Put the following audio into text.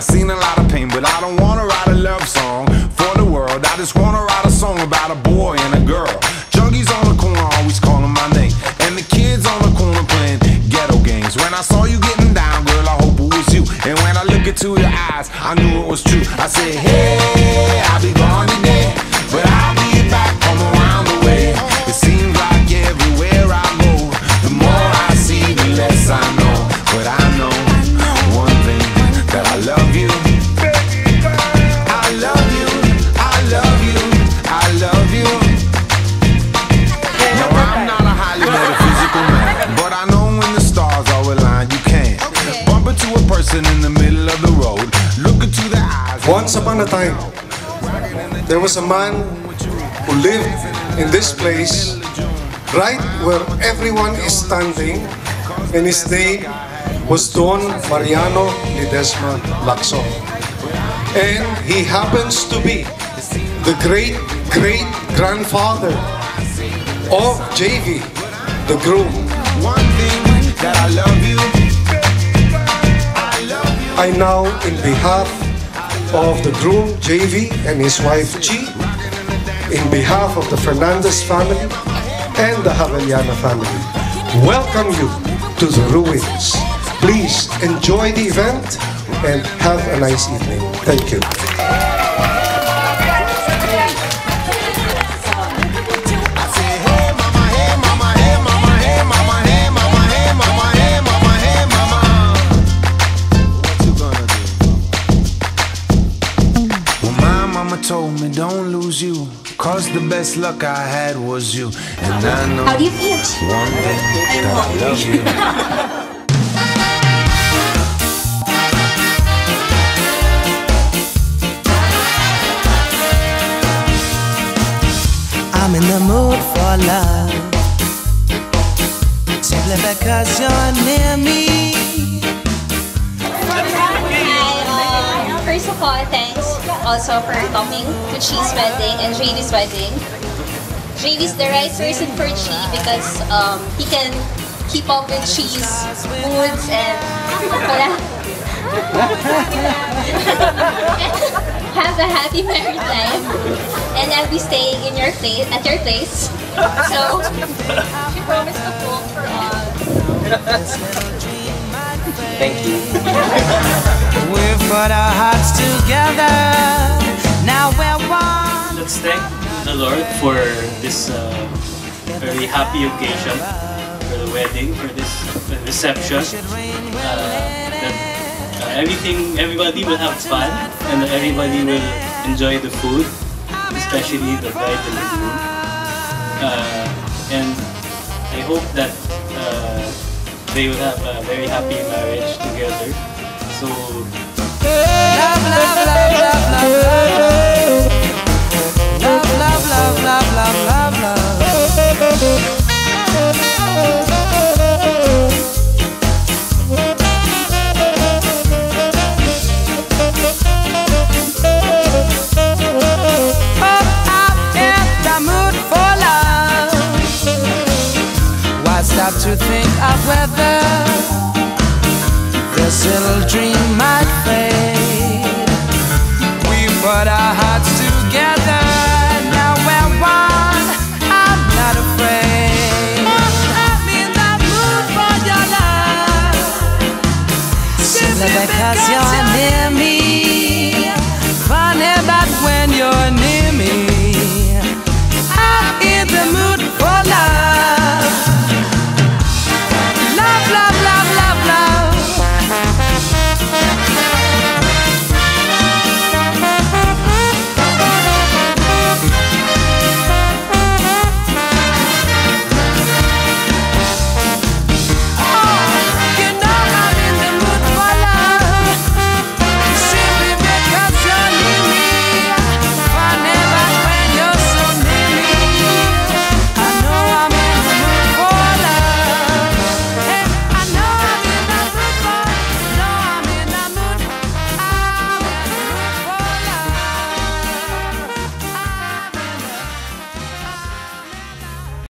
I've seen a lot of pain, but I don't wanna write a love song for the world. I just wanna write a song about a boy and a girl. Junkies on the corner always calling my name, and the kids on the corner playing ghetto games. When I saw you getting down, girl, I hope it was you. And when I look into your eyes, I knew it was true. I said, hey, I'll be gone today, but I'll be back from around the way. It seems like everywhere I go, the more I see, the less I know. But I know one thing, that I love you. I love you, I love you, I love you. No, I'm not a highly metaphysical man, but I know when the stars are aligned, you can bump into a person in the middle of the road, look into their eyes. Once upon a time, there was a man who lived in this place, right where everyone is standing, and his name was Don Mariano Ledesma Lacson. And he happens to be the great-great-grandfather of JV, the groom. One thing, that I love you. I now, in behalf of the groom, JV, and his wife, Chi, in behalf of the Fernandez family and the Javellana family, welcome you to the ruins. Please enjoy the event and have a nice evening. Thank you. Told me don't lose you, cause the best luck I had was you. And I know how do you feel? One thing, that I love you. I'm in the mood for love, simply because you're near me. First of all, thanks also for coming to Chi's wedding and JV's wedding. JV's the right person for Chi because he can keep up with Chi's moods and have a happy married life. And I'll be staying in your place, at your place. So she promised to cook for us. Thank you. We've put our hearts together. Now we're one. Let's thank the Lord for this very happy occasion, for the wedding, for this reception. Everybody will have fun, and everybody will enjoy the food, especially the bride and the groom. And I hope that they will have a very happy marriage together. So love, love, love, love, love, love, love, love, love, love, love, love. Oh, I'm in the mood for love. Why stop to think of whether